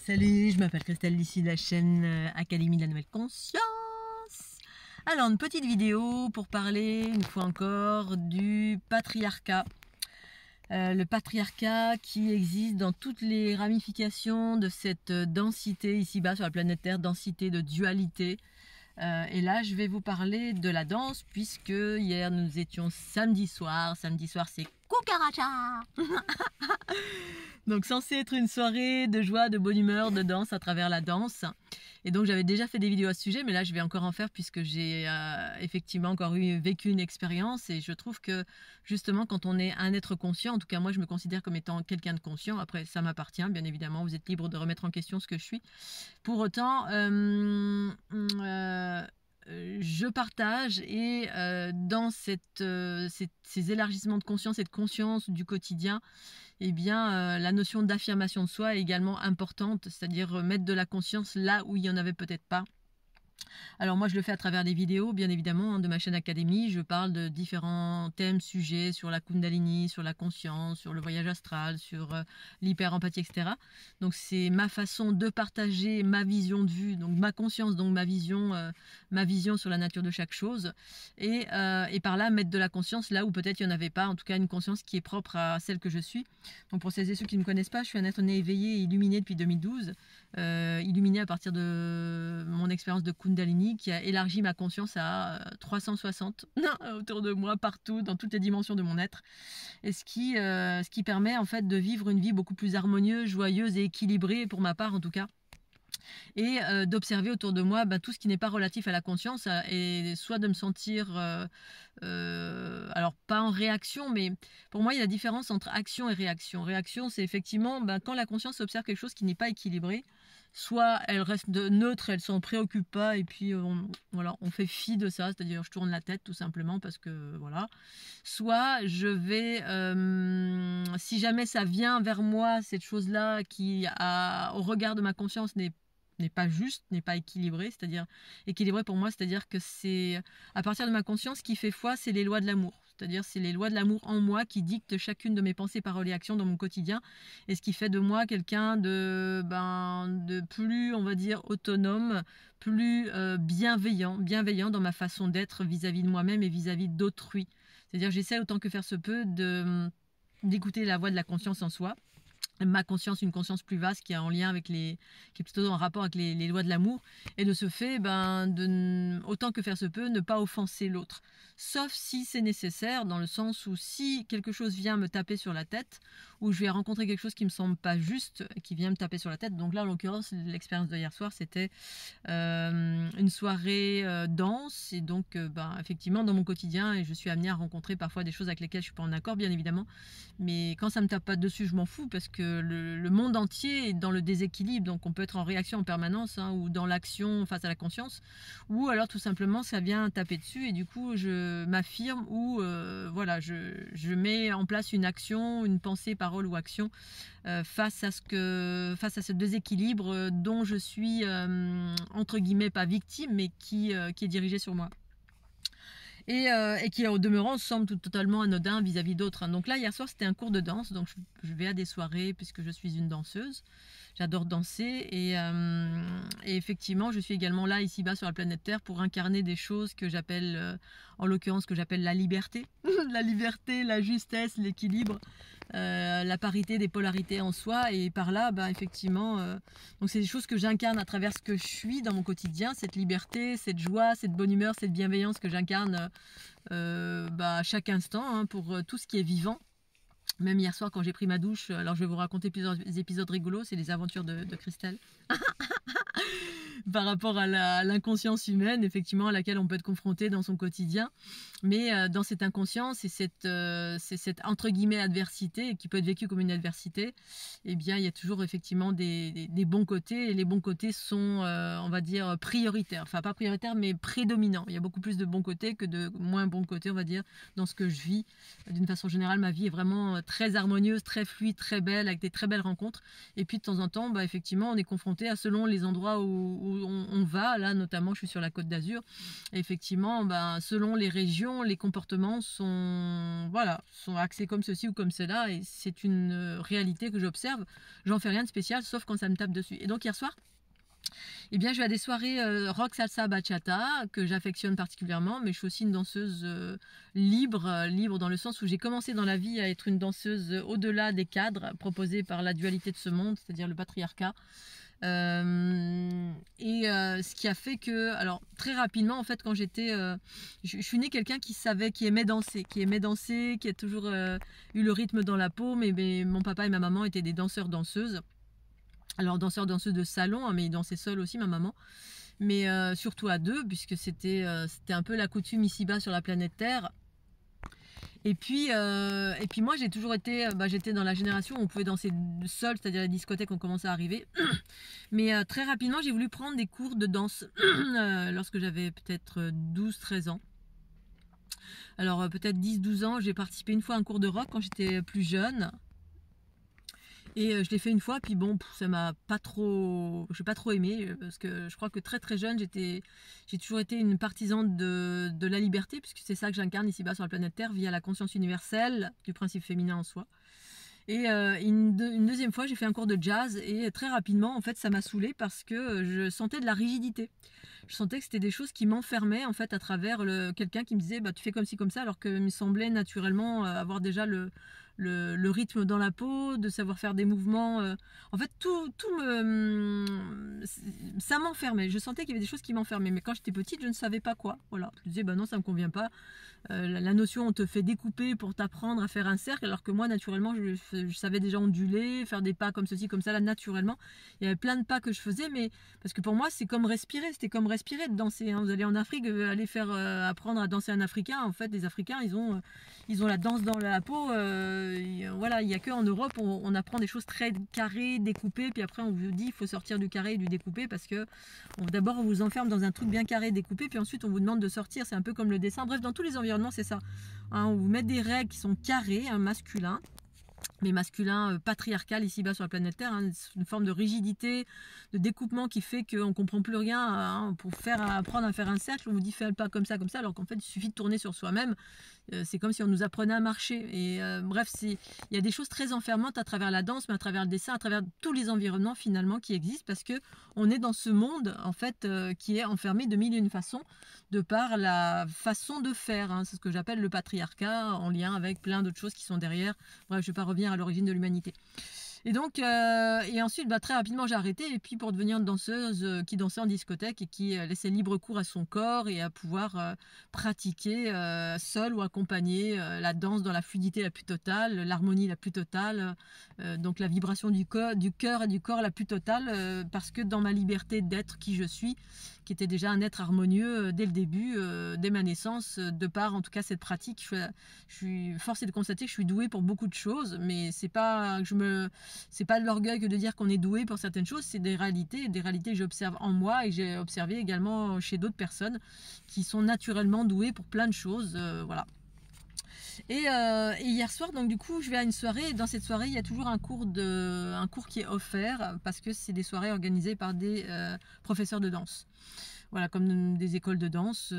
Salut, je m'appelle Christelle, ici de la chaîne Académie de la Nouvelle Conscience. Alors, une petite vidéo pour parler, une fois encore, du patriarcat. Le patriarcat qui existe dans toutes les ramifications de cette densité ici-bas sur la planète Terre, densité de dualité. Et là, je vais vous parler de la danse, puisque hier nous étions samedi soir. Samedi soir, c'est Cucaracha. Donc censé être une soirée de joie, de bonne humeur, de danse à travers la danse. Et donc j'avais déjà fait des vidéos à ce sujet, mais là je vais encore en faire puisque j'ai effectivement encore vécu une expérience. Et je trouve que justement quand on est un être conscient, en tout cas moi je me considère comme étant quelqu'un de conscient, après ça m'appartient bien évidemment, vous êtes libre de remettre en question ce que je suis. Pour autant, je partage et dans ces élargissements de conscience et de conscience du quotidien, eh bien, la notion d'affirmation de soi est également importante, c'est-à-dire mettre de la conscience là où il n'y en avait peut-être pas. Alors moi je le fais à travers des vidéos bien évidemment hein, de ma chaîne Académie. Je parle de différents thèmes, sujets sur la Kundalini, sur la conscience, sur le voyage astral, sur l'hyper-empathie, etc. Donc c'est ma façon de partager ma vision de vue, donc ma conscience, donc ma vision sur la nature de chaque chose et par là mettre de la conscience là où peut-être il n'y en avait pas, en tout cas une conscience qui est propre à celle que je suis. Donc pour celles et ceux qui ne me connaissent pas, je suis un être né éveillé et illuminé depuis 2012, illuminé à partir de mon expérience de Kundalini qui a élargi ma conscience à 360 autour de moi, partout, dans toutes les dimensions de mon être. Et ce qui permet en fait de vivre une vie beaucoup plus harmonieuse, joyeuse et équilibrée, pour ma part en tout cas. Et d'observer autour de moi tout ce qui n'est pas relatif à la conscience et soit de me sentir, alors pas en réaction, mais pour moi il y a la différence entre action et réaction. Réaction c'est effectivement quand la conscience observe quelque chose qui n'est pas équilibré, soit elle reste neutre, elle s'en préoccupe pas et puis voilà, on fait fi de ça, c'est-à-dire je tourne la tête tout simplement parce que voilà. Soit je vais, si jamais ça vient vers moi, cette chose-là qui au regard de ma conscience n'est pas juste, n'est pas équilibré, c'est-à-dire équilibré pour moi, c'est-à-dire que c'est à partir de ma conscience qui fait foi, c'est les lois de l'amour, c'est-à-dire c'est les lois de l'amour en moi qui dictent chacune de mes pensées, paroles et actions dans mon quotidien, et ce qui fait de moi quelqu'un de plus, on va dire, autonome, plus bienveillant dans ma façon d'être vis-à-vis de moi-même et vis-à-vis d'autrui. C'est-à-dire j'essaie autant que faire se peut d'écouter la voix de la conscience en soi. Ma conscience, une conscience plus vaste qui est en lien avec qui est plutôt en rapport avec les lois de l'amour, et de ce fait, autant que faire se peut, ne pas offenser l'autre. Sauf si c'est nécessaire, dans le sens où si quelque chose vient me taper sur la tête, ou je vais rencontrer quelque chose qui me semble pas juste, qui vient me taper sur la tête. Donc là, en l'occurrence, l'expérience de hier soir, c'était une soirée danse, et donc effectivement, dans mon quotidien, et je suis amenée à rencontrer parfois des choses avec lesquelles je suis pas en accord, bien évidemment, mais quand ça me tape pas dessus, je m'en fous, parce que le monde entier est dans le déséquilibre, donc on peut être en réaction en permanence hein, ou dans l'action face à la conscience, ou alors tout simplement ça vient taper dessus et du coup je m'affirme ou voilà, je mets en place une action, une pensée, parole ou action face à ce déséquilibre dont je suis entre guillemets pas victime, mais qui est dirigé sur moi. Et qui au demeurant semble totalement anodin vis-à-vis d'autres. Donc là, hier soir, c'était un cours de danse, donc je vais à des soirées puisque je suis une danseuse. J'adore danser et effectivement, je suis également là, ici-bas sur la planète Terre, pour incarner des choses que j'appelle, en l'occurrence, que j'appelle la liberté. La liberté, la justesse, l'équilibre, la parité des polarités en soi. Et par là, effectivement, donc c'est des choses que j'incarne à travers ce que je suis dans mon quotidien, cette liberté, cette joie, cette bonne humeur, cette bienveillance que j'incarne à chaque instant hein, pour tout ce qui est vivant. Même hier soir quand j'ai pris ma douche, alors je vais vous raconter plusieurs épisodes rigolos, c'est les aventures de Christelle. Par rapport à l'inconscience humaine, effectivement, à laquelle on peut être confronté dans son quotidien. Mais dans cette inconscience et cette entre guillemets adversité, qui peut être vécue comme une adversité, eh bien, il y a toujours effectivement des bons côtés. Et les bons côtés sont, on va dire, prioritaires. Enfin, pas prioritaires, mais prédominants. Il y a beaucoup plus de bons côtés que de moins bons côtés, on va dire, dans ce que je vis. D'une façon générale, ma vie est vraiment très harmonieuse, très fluide, très belle, avec des très belles rencontres. Et puis, de temps en temps, effectivement, on est confronté à, selon les endroits où on va, là notamment je suis sur la Côte d'Azur, effectivement ben, selon les régions, les comportements sont, voilà, sont axés comme ceci ou comme cela, et c'est une réalité que j'observe. J'en fais rien de spécial sauf quand ça me tape dessus. Et donc hier soir, eh bien, je vais à des soirées rock, salsa, bachata que j'affectionne particulièrement, mais je suis aussi une danseuse libre dans le sens où j'ai commencé dans la vie à être une danseuse au-delà des cadres proposés par la dualité de ce monde, c'est-à-dire le patriarcat. Ce qui a fait que, alors très rapidement en fait, quand j'étais, je suis née quelqu'un qui savait, qui aimait danser, qui a toujours eu le rythme dans la peau, mais mon papa et ma maman étaient des danseurs-danseuses. Alors danseurs-danseuses de salon, hein, mais ils dansaient seuls aussi, ma maman. Mais surtout à deux, puisque c'était un peu la coutume ici-bas sur la planète Terre. Et puis moi j'ai toujours été, j'étais dans la génération où on pouvait danser seul, c'est-à-dire les discothèques ont commencé à arriver. Mais très rapidement j'ai voulu prendre des cours de danse lorsque j'avais peut-être 12-13 ans. Alors peut-être 10-12 ans, j'ai participé une fois à un cours de rock quand j'étais plus jeune. Et je l'ai fait une fois, puis bon, ça m'a pas trop, j'ai pas trop aimé, parce que je crois que très très jeune, j'ai toujours été une partisane de la liberté, puisque c'est ça que j'incarne ici-bas sur la planète Terre, via la conscience universelle du principe féminin en soi. Et une deuxième fois, j'ai fait un cours de jazz, et très rapidement, en fait, ça m'a saoulée parce que je sentais de la rigidité. Je sentais que c'était des choses qui m'enfermaient, en fait, à travers quelqu'un qui me disait, tu fais comme ci, comme ça, alors que il me semblait naturellement avoir déjà le rythme dans la peau, de savoir faire des mouvements. En fait, ça m'enfermait. Je sentais qu'il y avait des choses qui m'enfermaient. Mais quand j'étais petite, je ne savais pas quoi. Voilà. Je me disais, non, ça ne me convient pas. La notion, on te fait découper pour t'apprendre à faire un cercle, alors que moi, naturellement, je savais déjà onduler, faire des pas comme ceci, comme ça, là, naturellement. Il y avait plein de pas que je faisais, mais parce que pour moi, c'est comme respirer. C'était comme respirer de danser. Hein. Vous allez en Afrique, aller faire apprendre à danser un Africain. En fait, les Africains, ils ont la danse dans la peau. Voilà, il n'y a qu'en Europe, on apprend des choses très carrées, découpées, puis après, on vous dit, il faut sortir du carré et du découpé, parce que d'abord, on vous enferme dans un truc bien carré, découpé, puis ensuite, on vous demande de sortir. C'est un peu comme le dessin. Bref, dans tous les environnements, c'est ça. Hein, on vous met des règles qui sont carrées, hein, masculins, mais masculin patriarcal ici-bas sur la planète Terre, hein, une forme de rigidité, de découpement qui fait qu'on ne comprend plus rien. Hein, pour apprendre à faire un cercle, on vous dit fais le pas comme ça, alors qu'en fait il suffit de tourner sur soi-même. C'est comme si on nous apprenait à marcher. Et bref, il y a des choses très enfermantes à travers la danse, mais à travers le dessin, à travers tous les environnements finalement qui existent, parce que on est dans ce monde en fait qui est enfermé de mille et une façons, de par la façon de faire. Hein, c'est ce que j'appelle le patriarcat, en lien avec plein d'autres choses qui sont derrière. Bref, je ne vais pas revenir à l'origine de l'humanité. Et donc, et ensuite, très rapidement, j'ai arrêté. Et puis, pour devenir une danseuse qui dansait en discothèque et qui laissait libre cours à son corps et à pouvoir pratiquer seule ou accompagner la danse dans la fluidité la plus totale, l'harmonie la plus totale, donc la vibration du cœur et du corps la plus totale, parce que dans ma liberté d'être qui je suis, qui était déjà un être harmonieux dès le début, dès ma naissance, de par en tout cas cette pratique, je suis forcée de constater que je suis douée pour beaucoup de choses, mais c'est pas de l'orgueil que de dire qu'on est doué pour certaines choses, c'est des réalités que j'observe en moi et j'ai observé également chez d'autres personnes qui sont naturellement douées pour plein de choses, voilà. Et hier soir, donc du coup, je vais à une soirée. Et dans cette soirée, il y a toujours un cours qui est offert parce que c'est des soirées organisées par des professeurs de danse. Voilà, comme des écoles de danse.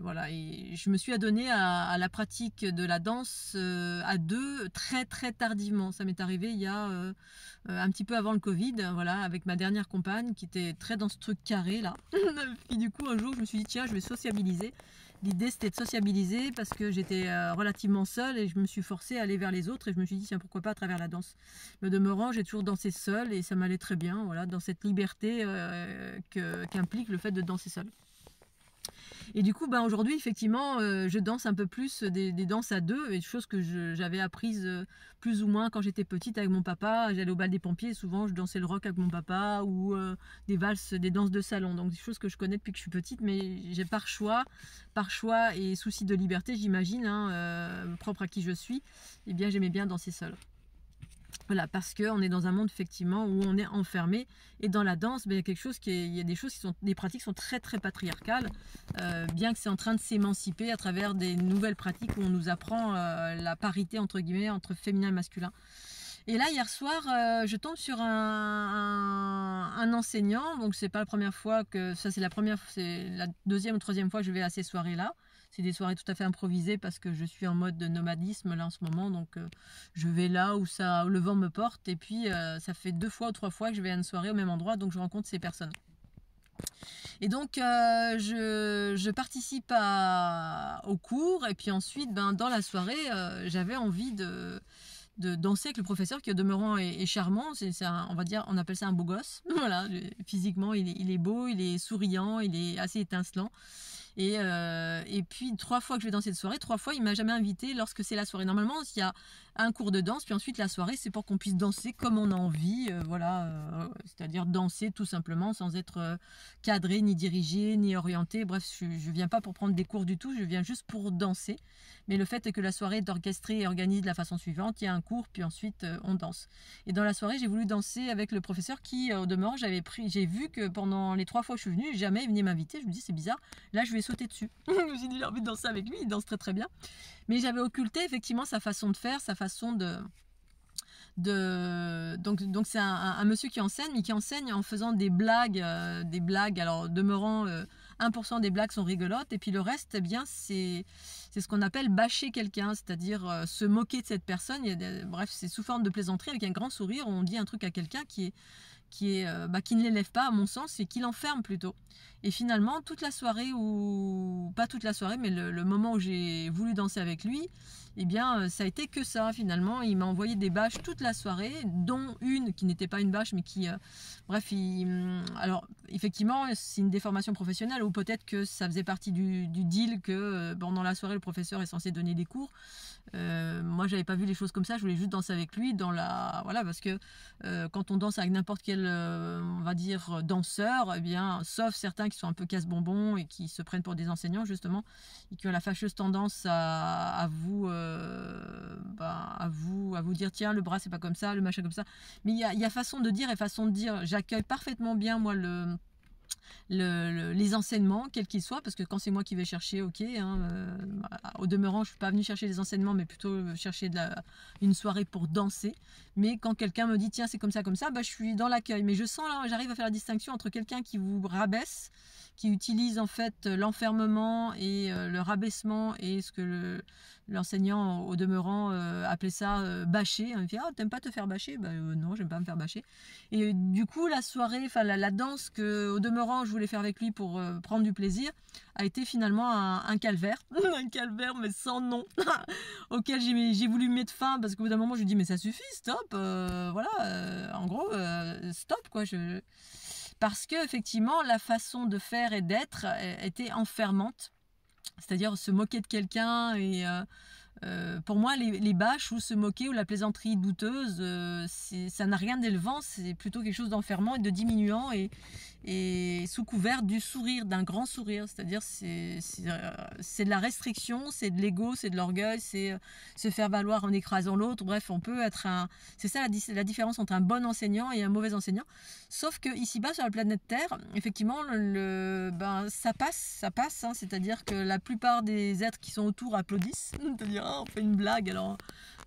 Voilà, et je me suis adonnée à la pratique de la danse à deux très très tardivement. Ça m'est arrivé il y a un petit peu avant le Covid, voilà, avec ma dernière compagne qui était très dans ce truc carré là. Et du coup, un jour, je me suis dit tiens, je vais sociabiliser. L'idée c'était de sociabiliser parce que j'étais relativement seule et je me suis forcée à aller vers les autres et je me suis dit tiens pourquoi pas à travers la danse. Le demeurant j'ai toujours dansé seule et ça m'allait très bien, voilà, dans cette liberté qu'implique le fait de danser seule. Et du coup, aujourd'hui, effectivement, je danse un peu plus des danses à deux, et choses que j'avais apprises plus ou moins quand j'étais petite avec mon papa. J'allais au bal des pompiers, et souvent je dansais le rock avec mon papa, ou des valses, des danses de salon. Donc des choses que je connais depuis que je suis petite, mais j'ai par choix et souci de liberté, j'imagine, propre à qui je suis, eh bien j'aimais bien danser seule. Voilà, parce qu'on est dans un monde effectivement où on est enfermé, et dans la danse, il y a des pratiques qui sont très très patriarcales, bien que c'est en train de s'émanciper à travers des nouvelles pratiques où on nous apprend la parité entre guillemets entre féminin et masculin. Et là hier soir, je tombe sur un un enseignant, donc c'est pas la première fois que ça, c'est la deuxième ou troisième fois que je vais à ces soirées-là. C'est des soirées tout à fait improvisées parce que je suis en mode de nomadisme là en ce moment, donc je vais là où le vent me porte. Et puis ça fait 2 fois ou 3 fois que je vais à une soirée au même endroit, donc je rencontre ces personnes. Et donc je participe au cours, et puis ensuite dans la soirée j'avais envie de danser avec le professeur, qui au demeurant est charmant. On va dire, on appelle ça un beau gosse. Voilà, physiquement il est beau, il est souriant, il est assez étincelant. Et puis 3 fois que je vais dans cette soirée, 3 fois il m'a jamais invité lorsque c'est la soirée. Normalement il y a un cours de danse, puis ensuite la soirée c'est pour qu'on puisse danser comme on a envie, c'est-à-dire danser tout simplement sans être cadré, ni dirigé, ni orienté. Bref, je viens pas pour prendre des cours du tout, je viens juste pour danser. Mais le fait est que la soirée est orchestrée et organisée de la façon suivante: il y a un cours, puis ensuite on danse. Et dans la soirée j'ai voulu danser avec le professeur qui, au demeurant, j'ai vu que pendant les 3 fois que je suis venue, jamais il venait m'inviter. Je me dis c'est bizarre, là je vais sauter dessus. J'ai dit, j'ai envie de danser avec lui, il danse très très bien. Mais j'avais occulté effectivement sa façon de faire, sa façon donc c'est un monsieur qui enseigne, mais qui enseigne en faisant des blagues. Alors demeurant 1% des blagues sont rigolotes, et puis le reste, eh bien c'est ce qu'on appelle bâcher quelqu'un, c'est-à-dire se moquer de cette personne. Bref, c'est sous forme de plaisanterie, avec un grand sourire. On dit un truc à quelqu'un qui ne l'élève pas, à mon sens, et qui l'enferme plutôt. Et finalement, toute la soirée, ou pas toute la soirée, mais le moment où j'ai voulu danser avec lui, eh bien, ça a été que ça, finalement. Il m'a envoyé des bâches toute la soirée, dont une qui n'était pas une bâche, mais qui... bref, alors, effectivement, c'est une déformation professionnelle, ou peut-être que ça faisait partie du deal que pendant la soirée, le professeur est censé donner des cours. Moi j'avais pas vu les choses comme ça, je voulais juste danser avec lui voilà, parce que quand on danse avec n'importe quel on va dire danseur, eh bien, sauf certains qui sont un peu casse-bonbons et qui se prennent pour des enseignants justement, et qui ont la fâcheuse tendance à vous dire tiens, le bras c'est pas comme ça, le machin comme ça. Mais il y a façon de dire et façon de dire. J'accueille parfaitement bien moi les enseignements, quels qu'ils soient, parce que quand c'est moi qui vais chercher, ok, au demeurant je suis pas venue chercher les enseignements, mais plutôt chercher une soirée pour danser. Mais quand quelqu'un me dit tiens c'est comme ça, je suis dans l'accueil. Mais je sens là, j'arrive à faire la distinction entre quelqu'un qui vous rabaisse, qui utilise en fait l'enfermement et le rabaissement, et ce que l'enseignant au demeurant appelait ça bâcher. Il me dit ah, t'aimes pas te faire bâcher? Non, j'aime pas me faire bâcher. Et du coup la soirée, enfin la danse que au demeurant je voulais faire avec lui pour prendre du plaisir, a été finalement un calvaire. Un calvaire mais sans nom, auquel j'ai voulu mettre fin, parce qu'au bout d'un moment je lui dis mais ça suffit, stop, en gros stop quoi. Parce que effectivement la façon de faire et d'être était enfermante, c'est-à-dire se moquer de quelqu'un. Et pour moi les bâches ou se moquer ou la plaisanterie douteuse, ça n'a rien d'élevant, c'est plutôt quelque chose d'enfermant et de diminuant, et sous couvert du sourire, d'un grand sourire. C'est-à-dire c'est de la restriction, c'est de l'ego, c'est de l'orgueil, c'est se faire valoir en écrasant l'autre. Bref, on peut être c'est ça la différence entre un bon enseignant et un mauvais enseignant. Sauf que ici-bas sur la planète Terre, effectivement ça passe, hein, c'est-à-dire que la plupart des êtres qui sont autour applaudissent, c'est-à-dire on fait une blague, alors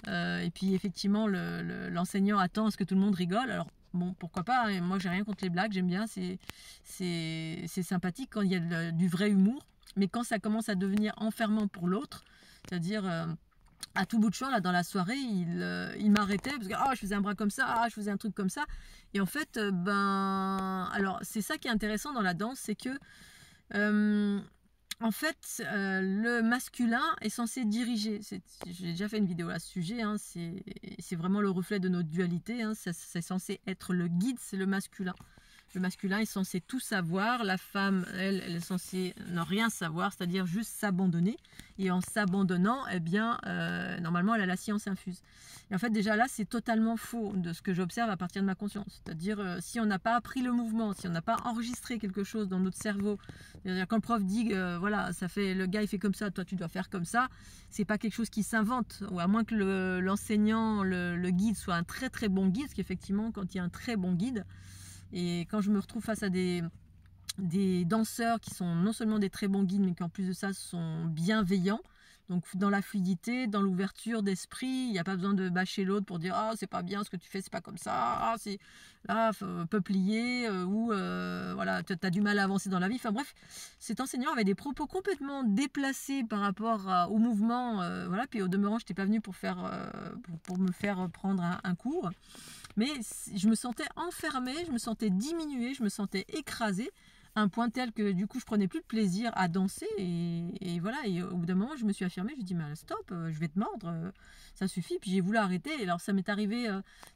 et puis effectivement l'enseignant attend à ce que tout le monde rigole. Alors bon, pourquoi pas, hein. Moi j'ai rien contre les blagues, j'aime bien, c'est sympathique quand il y a du vrai humour. Mais quand ça commence à devenir enfermant pour l'autre, c'est-à-dire à tout bout de champ, là dans la soirée, il m'arrêtait parce que je faisais un bras comme ça, je faisais un truc comme ça. Et en fait alors c'est ça qui est intéressant dans la danse, c'est que en fait, le masculin est censé diriger. J'ai déjà fait une vidéo à ce sujet, hein, c'est vraiment le reflet de notre dualité, hein. C'est censé être le guide, c'est le masculin. Le masculin est censé tout savoir, la femme, elle est censée ne rien savoir, c'est-à-dire juste s'abandonner. Et en s'abandonnant, eh bien, normalement, elle a la science infuse. Et en fait, déjà là, c'est totalement faux de ce que j'observe à partir de ma conscience. C'est-à-dire, si on n'a pas appris le mouvement, si on n'a pas enregistré quelque chose dans notre cerveau, c'est-à-dire quand le prof dit, voilà, le gars il fait comme ça, toi tu dois faire comme ça, c'est pas quelque chose qui s'invente. Ou à moins que l'enseignant, le guide soit un très très bon guide, parce qu'effectivement, quand il y a un très bon guide, et quand je me retrouve face à des danseurs qui sont non seulement des très bons guides, mais qui en plus de ça sont bienveillants, Donc dans la fluidité, dans l'ouverture d'esprit, il n'y a pas besoin de bâcher l'autre pour dire ah c'est pas bien ce que tu fais, c'est pas comme ça, ah c'est là peuplier ou voilà, tu as du mal à avancer dans la vie. Enfin bref, cet enseignant avait des propos complètement déplacés par rapport au mouvement, voilà. Puis au demeurant, je n'étais pas venue pour me faire prendre un cours, mais je me sentais enfermée, je me sentais diminuée, je me sentais écrasée, à un point tel que du coup je prenais plus de plaisir à danser et voilà. Et au bout d'un moment je me suis affirmée, je me suis dit mais stop, je vais te mordre, ça suffit. Puis j'ai voulu arrêter. Et alors ça m'est arrivé,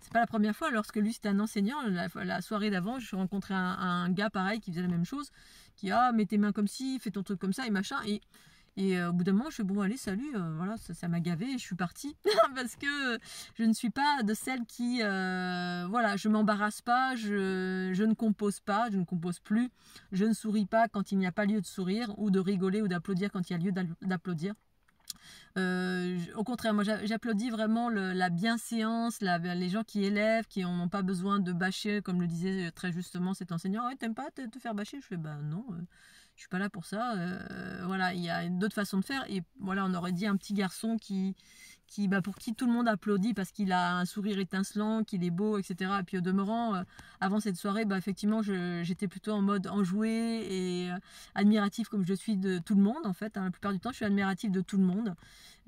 c'est pas la première fois, lorsque lui c'était un enseignant, la soirée d'avant je suis rencontré un gars pareil qui faisait la même chose, qui mets tes mains comme ci, fais ton truc comme ça et machin. Et au bout d'un moment, je fais bon, allez, salut, voilà, ça m'a gavé et je suis partie. Parce que je ne suis pas de celle qui, voilà, je m'embarrasse pas, je ne compose pas, je ne compose plus, je ne souris pas quand il n'y a pas lieu de sourire, ou de rigoler ou d'applaudir quand il y a lieu d'applaudir. Au contraire, moi j'applaudis vraiment la bienséance, les gens qui élèvent, qui n'ont pas besoin de bâcher, comme le disait très justement cet enseignant. Ouais, t'aimes pas te faire bâcher? Je fais bah non, je suis pas là pour ça. Voilà, il y a d'autres façons de faire. Et voilà, on aurait dit un petit garçon pour qui tout le monde applaudit parce qu'il a un sourire étincelant, qu'il est beau, etc. Et puis au demeurant, avant cette soirée, effectivement, j'étais plutôt en mode enjoué et admiratif comme je suis de tout le monde en fait. La plupart du temps, je suis admiratif de tout le monde.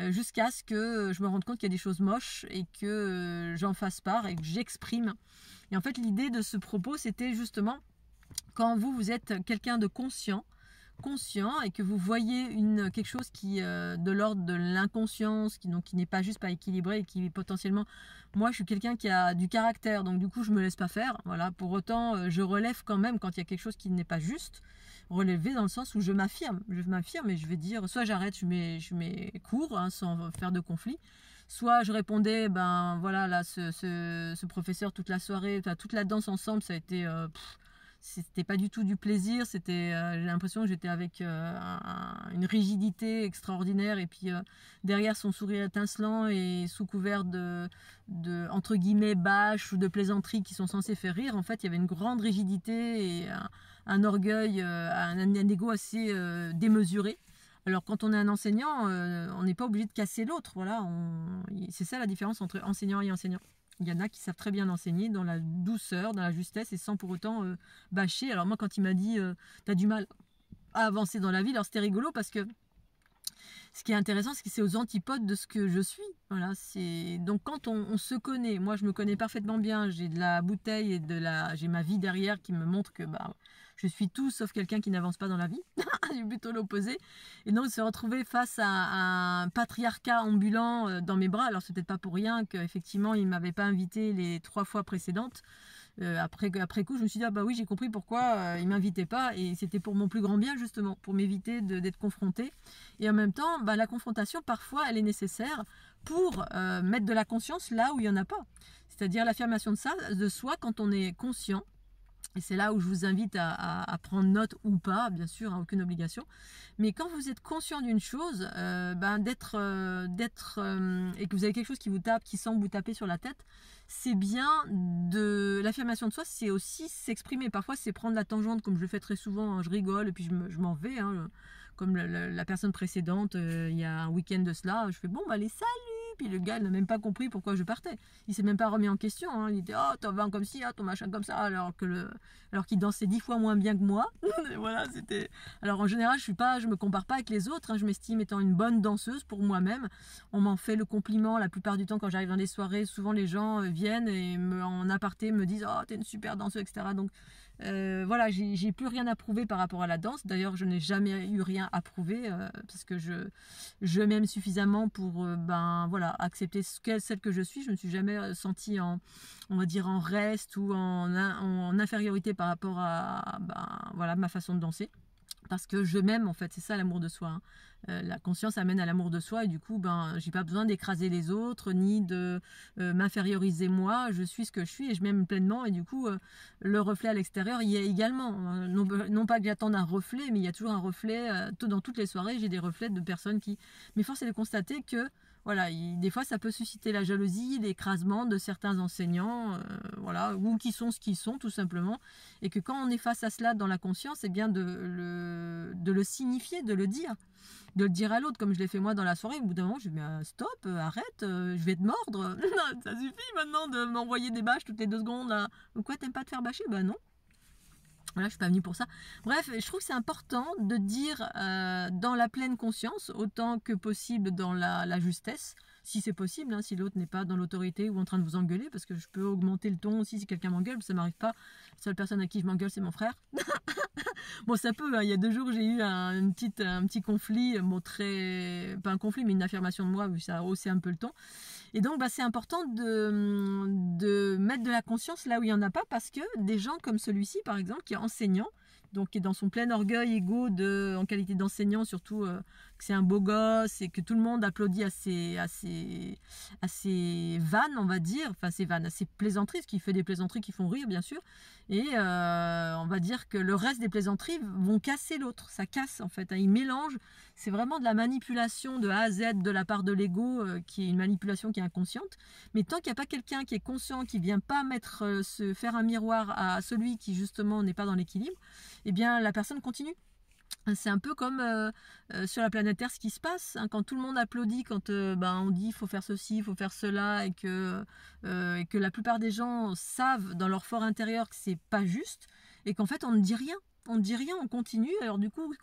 Jusqu'à ce que je me rende compte qu'il y a des choses moches et que j'en fasse part et que j'exprime. Et en fait, l'idée de ce propos, c'était justement quand vous êtes quelqu'un de conscient et que vous voyez quelque chose qui de l'ordre de l'inconscience, qui n'est pas juste pas équilibré et qui potentiellement, moi je suis quelqu'un qui a du caractère, donc du coup je me laisse pas faire, voilà. Pour autant je relève quand même quand il y a quelque chose qui n'est pas juste, relever dans le sens où je m'affirme et je vais dire, soit j'arrête, je mets court, sans faire de conflit, soit je répondais, ben voilà, là ce professeur toute la soirée, toute la danse ensemble, ça a été c'était pas du tout du plaisir, j'ai l'impression que j'étais avec une rigidité extraordinaire, et puis derrière son sourire étincelant et sous couvert de entre guillemets bâches ou de plaisanteries qui sont censées faire rire, en fait il y avait une grande rigidité et un orgueil, un ego assez démesuré. Alors quand on est un enseignant, on n'est pas obligé de casser l'autre, voilà, c'est ça la différence entre enseignant et enseignant. Il y en a qui savent très bien enseigner dans la douceur, dans la justesse et sans pour autant bâcher. Alors moi, quand il m'a dit t'as du mal à avancer dans la vie, alors c'était rigolo parce que ce qui est intéressant, c'est que c'est aux antipodes de ce que je suis. Voilà, donc quand on se connaît, moi je me connais parfaitement bien, j'ai de la bouteille et j'ai ma vie derrière qui me montre que je suis tout sauf quelqu'un qui n'avance pas dans la vie. J'ai plutôt l'opposé. Et donc se retrouver face à un patriarcat ambulant dans mes bras, alors c'est peut-être pas pour rien qu'effectivement il ne m'avait pas invité les 3 fois précédentes. Après coup, je me suis dit, oui, j'ai compris pourquoi il ne m'invitait pas, et c'était pour mon plus grand bien, justement, pour m'éviter d'être confrontée. Et en même temps, la confrontation, parfois, elle est nécessaire pour mettre de la conscience là où il n'y en a pas. C'est-à-dire l'affirmation de soi quand on est conscient. Et c'est là où je vous invite à prendre note ou pas, bien sûr, aucune obligation. Mais quand vous êtes conscient d'une chose, d'être et que vous avez quelque chose qui vous tape, qui semble vous taper sur la tête, c'est bien l'affirmation de soi, c'est aussi s'exprimer. Parfois, c'est prendre la tangente, comme je le fais très souvent, je rigole et puis je m'en vais. Comme la personne précédente, il y a un week-end de cela, je fais bon, allez, salut! Puis le gars n'a même pas compris pourquoi je partais. Il s'est même pas remis en question. Il était ton vin comme ci, ton machin comme ça, alors qu'il dansait 10 fois moins bien que moi. Voilà, c'était. Alors en général, je me compare pas avec les autres. Je m'estime étant une bonne danseuse pour moi-même. On m'en fait le compliment la plupart du temps quand j'arrive dans des soirées. Souvent les gens viennent et en aparté me disent t'es une super danseuse, etc. Donc voilà, j'ai plus rien à prouver par rapport à la danse. D'ailleurs, je n'ai jamais eu rien à prouver parce que je m'aime suffisamment pour voilà, accepter celle que je suis. Je ne me suis jamais sentie on va dire en reste ou en infériorité par rapport à voilà, ma façon de danser. Parce que je m'aime, en fait, c'est ça l'amour de soi. La conscience amène à l'amour de soi, et du coup, j'ai pas besoin d'écraser les autres ni de m'inférioriser moi. Je suis ce que je suis et je m'aime pleinement, et du coup, le reflet à l'extérieur y est également. Non pas que j'attende un reflet, mais il y a toujours un reflet. Dans toutes les soirées, j'ai des reflets de personnes qui. Mais force est de constater que voilà, des fois ça peut susciter la jalousie, l'écrasement de certains enseignants, voilà, ou qui sont ce qu'ils sont tout simplement, et que quand on est face à cela dans la conscience, c'est bien de le signifier, de le dire à l'autre, comme je l'ai fait moi dans la soirée. Au bout d'un moment, je dis stop, arrête, je vais te mordre. Ça suffit maintenant de m'envoyer des bâches toutes les 2 secondes. Là. Quoi, t'aimes pas te faire bâcher? Ben non. Voilà, je suis pas venue pour ça. Bref, je trouve que c'est important de dire dans la pleine conscience, autant que possible dans la justesse, si c'est possible, hein, si l'autre n'est pas dans l'autorité ou en train de vous engueuler, parce que je peux augmenter le ton aussi si quelqu'un m'engueule, ça m'arrive pas. La seule personne à qui je m'engueule, c'est mon frère. Bon, ça peut, hein, il y a 2 jours, j'ai eu un petit conflit, bon, pas un conflit, mais une affirmation de moi, où ça a haussé un peu le ton. Et donc, c'est important de mettre de la conscience là où il n'y en a pas, parce que des gens comme celui-ci, par exemple, qui est enseignant, donc qui est dans son plein orgueil, ego en qualité d'enseignant, surtout que c'est un beau gosse et que tout le monde applaudit à ses vannes, on va dire, enfin ses vannes, à ses plaisanteries, parce qu'il fait des plaisanteries qui font rire, bien sûr, et on va dire que le reste des plaisanteries vont casser l'autre, ça casse en fait, hein, il mélange, c'est vraiment de la manipulation de A à Z de la part de l'ego, qui est une manipulation qui est inconsciente, mais tant qu'il n'y a pas quelqu'un qui est conscient, qui ne vient pas se faire un miroir à celui qui justement n'est pas dans l'équilibre, eh bien la personne continue. C'est un peu comme sur la planète Terre ce qui se passe, hein, quand tout le monde applaudit, quand on dit il faut faire ceci, il faut faire cela, et que la plupart des gens savent dans leur fort intérieur que c'est pas juste, et qu'en fait on ne dit rien. On ne dit rien, on continue. Alors du coup,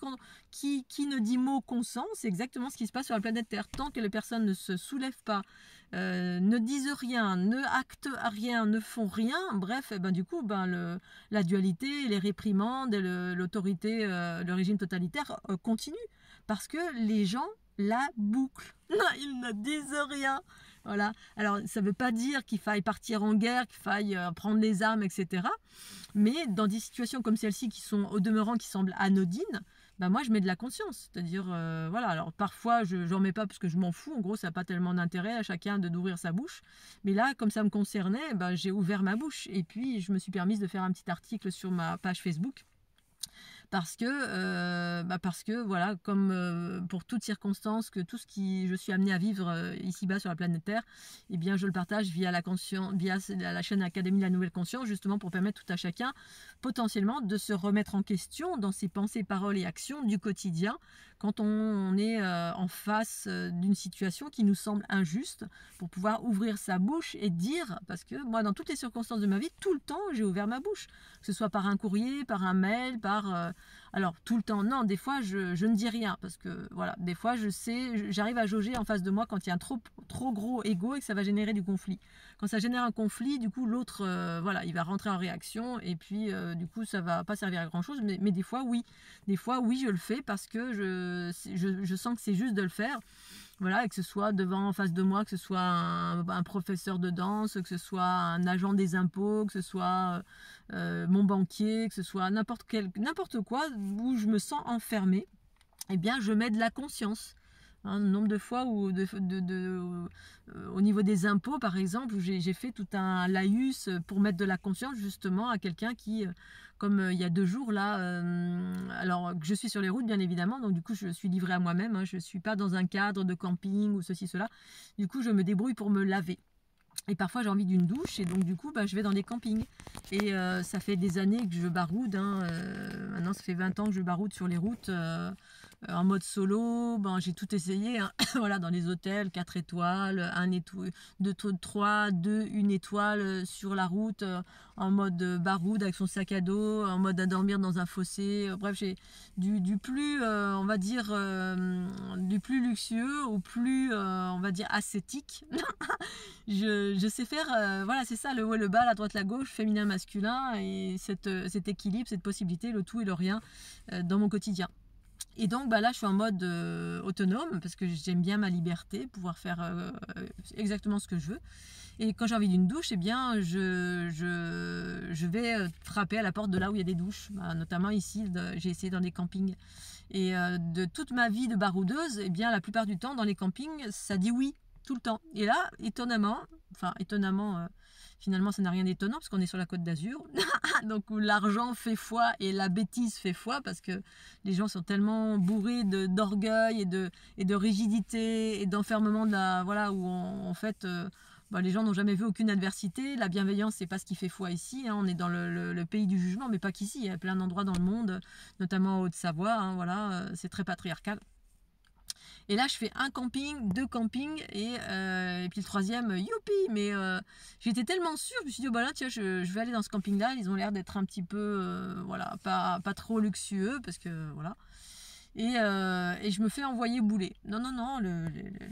qui ne dit mot consent, c'est exactement ce qui se passe sur la planète Terre. Tant que les personnes ne se soulèvent pas, ne disent rien, ne actent rien, ne font rien, bref, du coup, la dualité, les réprimandes, l'autorité, le régime totalitaire continue. Parce que les gens la bouclent. Ils ne disent rien. Voilà. Alors, ça ne veut pas dire qu'il faille partir en guerre, qu'il faille prendre les armes, etc. Mais dans des situations comme celle-ci, qui sont au demeurant, qui semblent anodines, moi, je mets de la conscience. C'est-à-dire, voilà, alors parfois, je n'en mets pas parce que je m'en fous. En gros, ça n'a pas tellement d'intérêt à chacun d'ouvrir sa bouche. Mais là, comme ça me concernait, j'ai ouvert ma bouche. Et puis, je me suis permise de faire un petit article sur ma page Facebook. Parce que voilà, comme pour toute circonstance, que tout ce que je suis amenée à vivre ici-bas sur la planète Terre, eh bien je le partage via la chaîne Académie de la Nouvelle Conscience, justement pour permettre tout à chacun potentiellement de se remettre en question dans ses pensées, paroles et actions du quotidien, quand on est en face d'une situation qui nous semble injuste, pour pouvoir ouvrir sa bouche et dire, parce que moi dans toutes les circonstances de ma vie, tout le temps j'ai ouvert ma bouche, que ce soit par un courrier, par un mail, alors tout le temps, non, des fois je ne dis rien, parce que voilà, des fois j'arrive à jauger en face de moi quand il y a un trop gros ego et que ça va générer du conflit. Quand ça génère un conflit, du coup l'autre, voilà, il va rentrer en réaction, et puis du coup ça va pas servir à grand chose, mais des fois oui, je le fais parce que je sens que c'est juste de le faire. Voilà, et que ce soit en face de moi, que ce soit un professeur de danse, que ce soit un agent des impôts, que ce soit mon banquier, que ce soit n'importe quoi où je me sens enfermée, eh bien je mets de la conscience. Le nombre de fois où au niveau des impôts, par exemple, où j'ai fait tout un laïus pour mettre de la conscience justement à quelqu'un qui, comme il y a 2 jours là, alors que je suis sur les routes bien évidemment, donc du coup je suis livrée à moi-même, hein, je ne suis pas dans un cadre de camping ou ceci, cela, du coup je me débrouille pour me laver. Et parfois j'ai envie d'une douche, et donc du coup je vais dans des campings. Et ça fait des années que je baroude, hein, maintenant ça fait 20 ans que je baroude sur les routes, en mode solo, j'ai tout essayé, hein. Voilà, dans les hôtels, 4 étoiles, 1 étoile, 2, 3, 2, 1 étoile sur la route, en mode baroude avec son sac à dos, en mode à dormir dans un fossé, bref, j'ai du plus, on va dire, du plus luxueux au plus, on va dire, ascétique. Je sais faire, voilà, c'est ça, le haut et le bas, la droite, la gauche, féminin, masculin, et cet équilibre, cette possibilité, le tout et le rien dans mon quotidien. Et donc là je suis en mode autonome, parce que j'aime bien ma liberté, pouvoir faire exactement ce que je veux. Et quand j'ai envie d'une douche, eh bien je vais frapper à la porte de là où il y a des douches, notamment ici, j'ai essayé dans des campings. Et de toute ma vie de baroudeuse, eh bien la plupart du temps dans les campings ça dit oui tout le temps. Et là étonnamment, finalement ça n'a rien d'étonnant parce qu'on est sur la Côte d'Azur, donc où l'argent fait foi et la bêtise fait foi, parce que les gens sont tellement bourrés d'orgueil et de rigidité et d'enfermement voilà, où en fait les gens n'ont jamais vu aucune adversité. La bienveillance, c'est pas ce qui fait foi ici, hein. On est dans le pays du jugement, mais pas qu'ici. Il y a plein d'endroits dans le monde, notamment en Haute-Savoie, hein, voilà, c'est très patriarcal. Et là, je fais un camping, 2 campings, et puis le troisième, youpi. Mais j'étais tellement sûre, je me suis dit, là, tiens, je vais aller dans ce camping-là. Ils ont l'air d'être un petit peu, voilà, pas trop luxueux, parce que, voilà. Et je me fais envoyer bouler. Non,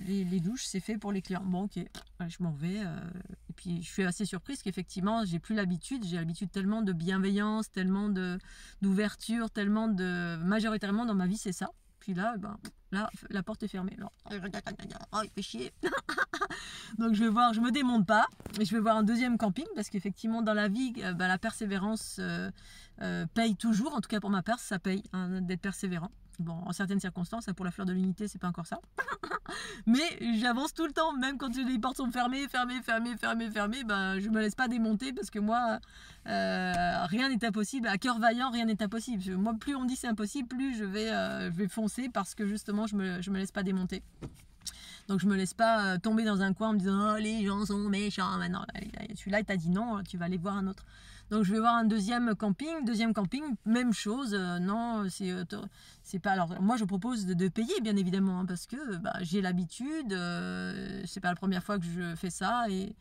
les douches, c'est fait pour les clients. Bon, ok, je m'en vais. Et puis, je suis assez surprise qu'effectivement, j'ai plus l'habitude. J'ai l'habitude tellement de bienveillance, tellement d'ouverture, tellement majoritairement dans ma vie, c'est ça. Puis là, là, la porte est fermée. Alors, oh, il fait chier. Donc je me démonte pas, mais je vais voir un deuxième camping, parce qu'effectivement dans la vie, la persévérance paye toujours. En tout cas pour ma perse, ça paye, hein, d'être persévérant. Bon, en certaines circonstances, pour la fleur de l'unité, c'est pas encore ça. Mais j'avance tout le temps, même quand les portes sont fermées, je me laisse pas démonter, parce que moi, rien n'est impossible. À cœur vaillant, rien n'est impossible. Moi, plus on me dit c'est impossible, plus je vais foncer, parce que justement, je me laisse pas démonter. Donc je me laisse pas tomber dans un coin en me disant, oh, les gens sont méchants. Maintenant, celui-là, il t'a dit non, tu vas aller voir un autre. Donc je vais voir un deuxième camping, même chose. Non, c'est pas. Alors moi, je propose de payer, bien évidemment, hein, parce que j'ai l'habitude. C'est pas la première fois que je fais ça, et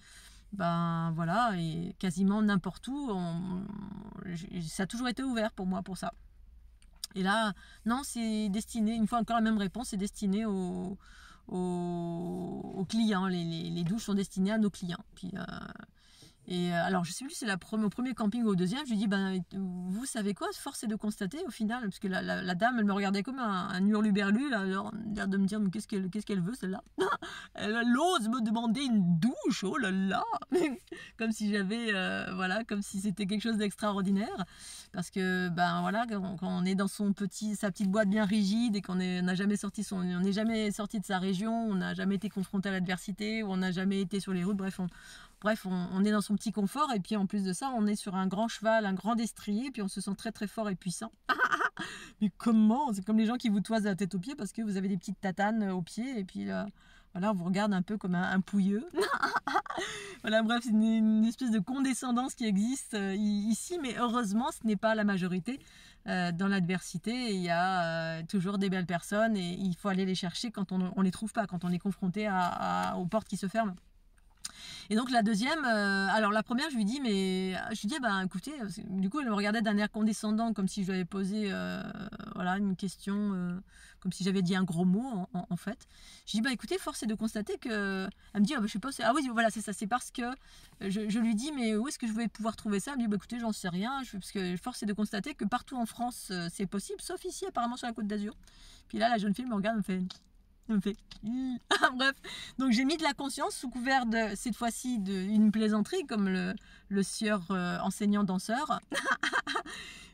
voilà, et quasiment n'importe où, ça a toujours été ouvert pour moi pour ça. Et là, non, c'est destiné, une fois encore la même réponse, c'est destiné aux clients. Les douches sont destinées à nos clients. Puis, alors, je sais plus si c'est au premier camping ou au deuxième, je lui dis, vous savez quoi, force est de constater au final, parce que la dame, elle me regardait comme un hurluberlu, là, l'air de me dire, mais qu'est-ce qu'elle veut, celle-là? Elle ose me demander une douche, oh là là. Comme si j'avais, comme si c'était quelque chose d'extraordinaire, parce que, voilà, quand on est dans sa petite boîte bien rigide, et qu'on n'a jamais sorti on n'est jamais sorti de sa région, on n'a jamais été confronté à l'adversité, ou on n'a jamais été sur les routes, bref, on est dans son petit confort, et puis en plus de ça, on est sur un grand cheval, un grand destrier, puis on se sent très très fort et puissant. Mais comment? C'est comme les gens qui vous toisent de la tête aux pieds parce que vous avez des petites tatanes aux pieds, et puis voilà, on vous regarde un peu comme un pouilleux. Voilà, bref, c'est une espèce de condescendance qui existe ici, mais heureusement, ce n'est pas la majorité. Dans l'adversité, il y a toujours des belles personnes, et il faut aller les chercher quand on les trouve pas, quand on est confronté aux portes qui se ferment. Et donc la deuxième, alors la première, je lui dis, écoutez, du coup elle me regardait d'un air condescendant, comme si je lui avais posé une question, comme si j'avais dit un gros mot en fait. Je dis, écoutez, force est de constater que... Elle me dit, je sais pas, ah oui, voilà, c'est ça, c'est parce que... Je lui dis, mais où est-ce que je vais pouvoir trouver ça? Elle me dit, écoutez, j'en sais rien, parce que force est de constater que partout en France, c'est possible, sauf ici, apparemment sur la Côte d'Azur. Puis là, la jeune fille me regarde, me fait... Bref, donc j'ai mis de la conscience sous couvert de, cette fois-ci, d'une plaisanterie, comme le sieur enseignant-danseur.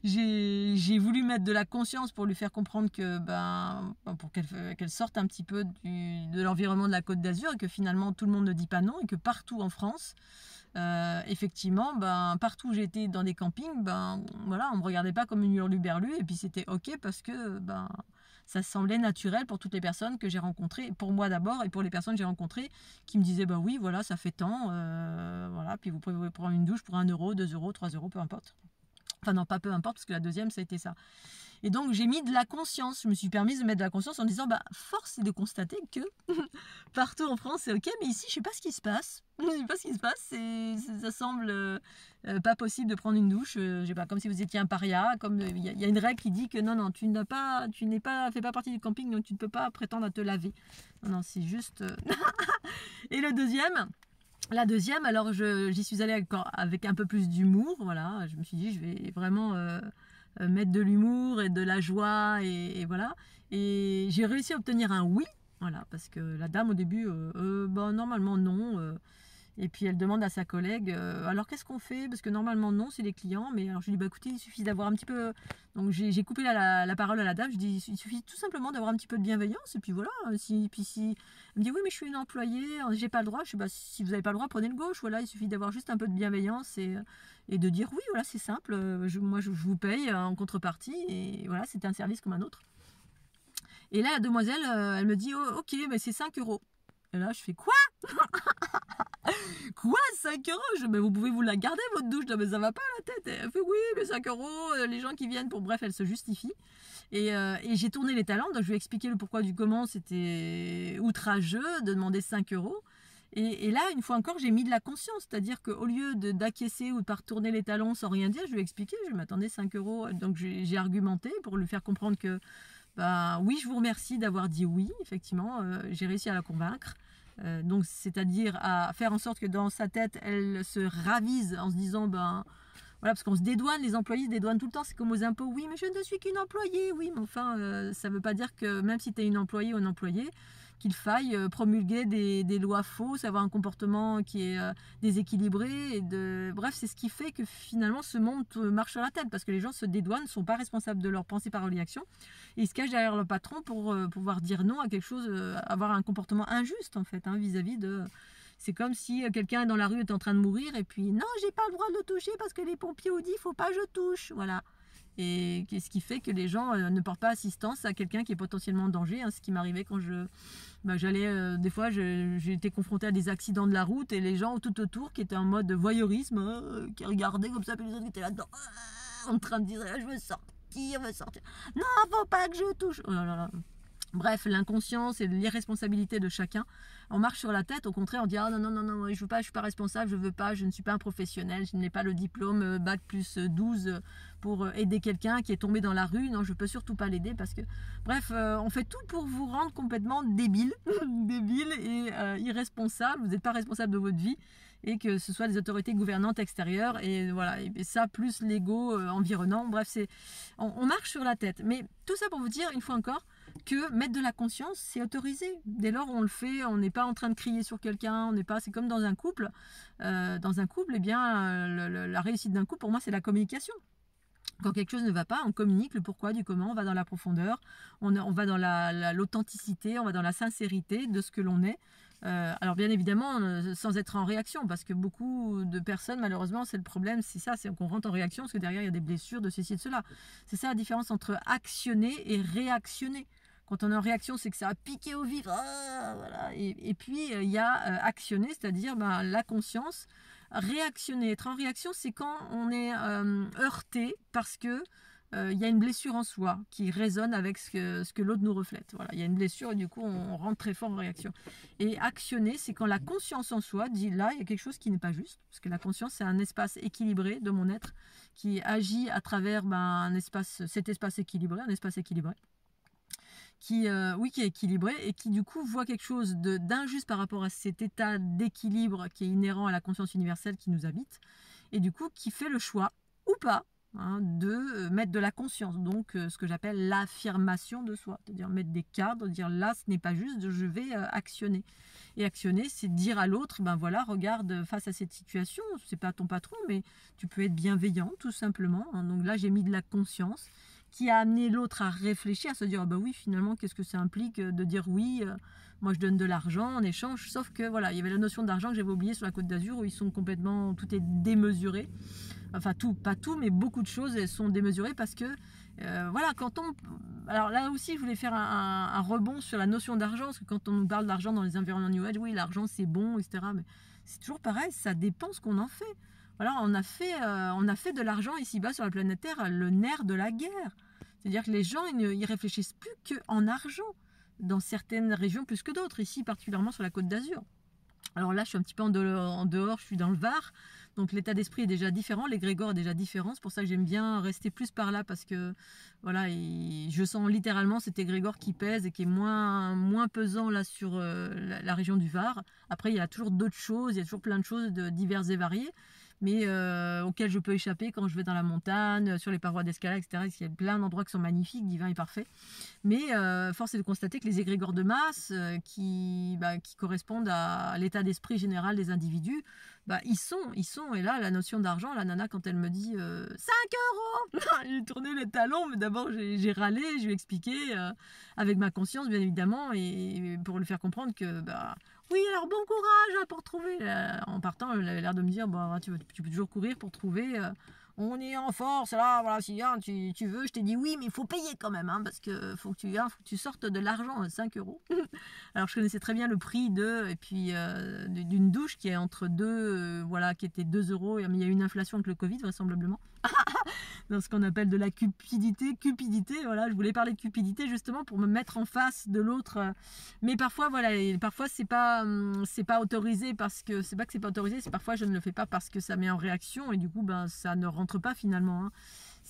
J'ai voulu mettre de la conscience pour lui faire comprendre que, pour qu'elle sorte un petit peu de l'environnement de la Côte d'Azur, et que finalement tout le monde ne dit pas non, et que partout en France, effectivement, partout où j'étais dans des campings, voilà, on me regardait pas comme une hurluberlu, et puis c'était ok, parce que ça semblait naturel pour toutes les personnes que j'ai rencontrées, pour moi d'abord, et pour les personnes que j'ai rencontrées, qui me disaient, oui, voilà, ça fait tant, voilà, puis vous pouvez prendre une douche pour 1 euro, 2 euros, 3 euros, peu importe. Enfin non, pas peu importe, parce que la deuxième, ça a été ça. Et donc, j'ai mis de la conscience. Je me suis permise de mettre de la conscience en disant, force est de constater que partout en France, c'est ok, mais ici, je sais pas ce qui se passe. Je sais pas ce qui se passe. Ça semble pas possible de prendre une douche. Je sais pas, comme si vous étiez un paria. Comme il y a une règle qui dit que non, tu fais pas partie du camping, donc tu ne peux pas prétendre à te laver. Non, c'est juste. Et la deuxième, alors j'y suis allée avec un peu plus d'humour, voilà. Je me suis dit, je vais vraiment mettre de l'humour et de la joie, et voilà. Et j'ai réussi à obtenir un oui, voilà, parce que la dame au début, normalement non. Et puis elle demande à sa collègue, alors qu'est-ce qu'on fait? Parce que normalement non, c'est les clients. Mais alors je lui dis, bah écoutez, il suffit d'avoir un petit peu... Donc j'ai coupé la parole à la dame, je dis, il suffit tout simplement d'avoir un petit peu de bienveillance. Et puis voilà, si... Elle me dit, oui, mais je suis une employée, j'ai pas le droit. Je dis, bah si vous n'avez pas le droit, prenez le gauche. Voilà, il suffit d'avoir juste un peu de bienveillance et de dire, oui, voilà, c'est simple, moi je vous paye en contrepartie. Et voilà, c'était un service comme un autre. Et là, la demoiselle, elle me dit, oh, ok, mais c'est 5 euros. Et là, je fais, quoi? Quoi, 5 euros? Mais vous pouvez vous la garder, votre douche? Non, mais ça va pas la tête. Elle fait, oui, mais 5 euros, les gens qui viennent pour... Bref, elle se justifie. Et j'ai tourné les talents, donc je lui ai expliqué le pourquoi du comment. C'était outrageux de demander 5 euros. Et là, une fois encore, j'ai mis de la conscience. C'est-à-dire qu'au lieu d'acquiescer ou de pas retourner les talons sans rien dire, je lui ai expliqué, je m'attendais 5 euros. Donc j'ai argumenté pour lui faire comprendre que, bah, oui, je vous remercie d'avoir dit oui, effectivement, j'ai réussi à la convaincre. Donc c'est-à-dire à faire en sorte que dans sa tête, elle se ravise en se disant, ben voilà, parce qu'on se dédouane, les employés se dédouanent tout le temps, c'est comme aux impôts, oui, mais je ne suis qu'une employée, oui, mais enfin, ça ne veut pas dire que même si tu es une employée ou un employé, qu'il faille promulguer des lois fausses, avoir un comportement qui est déséquilibré. Bref, c'est ce qui fait que finalement ce monde marche sur la tête, parce que les gens se dédouanent, ne sont pas responsables de leurs pensées, paroles et actions, et ils se cachent derrière leur patron pour pouvoir dire non à quelque chose, avoir un comportement injuste en fait, hein, vis-à-vis de... C'est comme si quelqu'un dans la rue est en train de mourir et puis non, j'ai pas le droit de le toucher parce que les pompiers ont dit faut pas que je touche. Voilà. Et ce qui fait que les gens ne portent pas assistance à quelqu'un qui est potentiellement en danger. Hein, ce qui m'arrivait quand j'allais, des fois, j'ai été confrontée à des accidents de la route et les gens tout autour qui étaient en mode voyeurisme, qui regardaient comme ça, puis les autres qui étaient là-dedans, en train de dire je veux sortir. Non, faut pas que je touche. Oh là là là. Bref, l'inconscience et l'irresponsabilité de chacun. On marche sur la tête, au contraire, on dit ah non, non, non, non, je veux pas, je suis pas responsable, je veux pas, je ne suis pas un professionnel, je n'ai pas le diplôme bac plus 12 pour aider quelqu'un qui est tombé dans la rue, non, je peux surtout pas l'aider parce que. Bref, on fait tout pour vous rendre complètement débile, débile et irresponsable. Vous n'êtes pas responsable de votre vie et que ce soit des autorités gouvernantes extérieures et voilà, et ça plus l'ego environnant. Bref, on marche sur la tête. Mais tout ça pour vous dire, une fois encore, que mettre de la conscience, c'est autorisé. Dès lors, on le fait, on n'est pas en train de crier sur quelqu'un, on n'est pas. C'est comme dans un couple. Dans un couple, eh bien, la réussite d'un couple, pour moi, c'est la communication. Quand quelque chose ne va pas, on communique le pourquoi du comment, on va dans la profondeur, on va dans l'authenticité, on va dans la sincérité de ce que l'on est. Alors bien évidemment, sans être en réaction, parce que beaucoup de personnes, malheureusement, c'est le problème, c'est ça, c'est qu'on rentre en réaction, parce que derrière, il y a des blessures de ceci et de cela. C'est ça la différence entre actionner et réactionner. Quand on est en réaction, c'est que ça a piqué au vif. Ah, voilà. Et puis, il y a actionner, c'est-à-dire la conscience. Réactionner, être en réaction, c'est quand on est heurté parce que il y a une blessure en soi qui résonne avec ce que l'autre nous reflète. Voilà, il y a une blessure et du coup, on rentre très fort en réaction. Et actionner, c'est quand la conscience en soi dit là, il y a quelque chose qui n'est pas juste. Parce que la conscience, c'est un espace équilibré de mon être qui agit à travers cet espace équilibré, un espace équilibré. Qui est équilibré et qui du coup voit quelque chose d'injuste par rapport à cet état d'équilibre qui est inhérent à la conscience universelle qui nous habite et du coup qui fait le choix ou pas de mettre de la conscience, donc ce que j'appelle l'affirmation de soi, c'est-à-dire mettre des cadres, dire là ce n'est pas juste, je vais actionner. Et actionner, c'est dire à l'autre, ben voilà, regarde, face à cette situation, c'est pas ton patron, mais tu peux être bienveillant tout simplement. Donc là j'ai mis de la conscience qui a amené l'autre à réfléchir, à se dire ah bah oui, finalement, qu'est-ce que ça implique de dire oui, moi je donne de l'argent en échange, sauf que voilà, il y avait la notion d'argent que j'avais oubliée sur la Côte d'Azur où ils sont complètement, tout est démesuré, enfin tout, pas tout, mais beaucoup de choses elles sont démesurées parce que voilà, alors là aussi je voulais faire un rebond sur la notion d'argent, parce que quand on nous parle d'argent dans les environnements New Age, oui l'argent c'est bon, etc. Mais c'est toujours pareil, ça dépend ce qu'on en fait. Voilà, on a fait de l'argent ici-bas sur la planète Terre le nerf de la guerre. C'est-à-dire que les gens, ils réfléchissent plus qu'en argent, dans certaines régions plus que d'autres, ici particulièrement sur la Côte d'Azur. Alors là, je suis un petit peu en dehors, je suis dans le Var, donc l'état d'esprit est déjà différent, l'égrégore est déjà différent, c'est pour ça que j'aime bien rester plus par là, parce que voilà, je sens littéralement cet égrégore qui pèse et qui est moins pesant là sur la région du Var. Après, il y a toujours d'autres choses, il y a toujours plein de choses diverses et variées, mais auquel je peux échapper quand je vais dans la montagne, sur les parois d'escalade, etc. Il y a plein d'endroits qui sont magnifiques, divins et parfaits. Mais force est de constater que les égrégores de masse qui correspondent à l'état d'esprit général des individus, ils sont. Et là, la notion d'argent, la nana, quand elle me dit 5 euros, j'ai tourné les talons, mais d'abord j'ai râlé, je lui ai expliqué avec ma conscience, bien évidemment, et pour lui faire comprendre que oui, alors bon courage pour trouver. En partant, elle avait l'air de me dire tu peux toujours courir pour trouver. On est en force, là, voilà, si tu veux. Je t'ai dit oui, mais il faut payer quand même, hein, parce que faut que tu sortes de l'argent, 5 euros. Alors, je connaissais très bien le prix d'une douche qui est entre qui était 2 euros, mais il y a eu une inflation avec le Covid, vraisemblablement. Dans ce qu'on appelle de la cupidité, voilà, je voulais parler de cupidité justement pour me mettre en face de l'autre, mais parfois c'est pas autorisé, parce que c'est pas autorisé, c'est parfois je ne le fais pas parce que ça met en réaction et du coup ça ne rentre pas finalement, hein.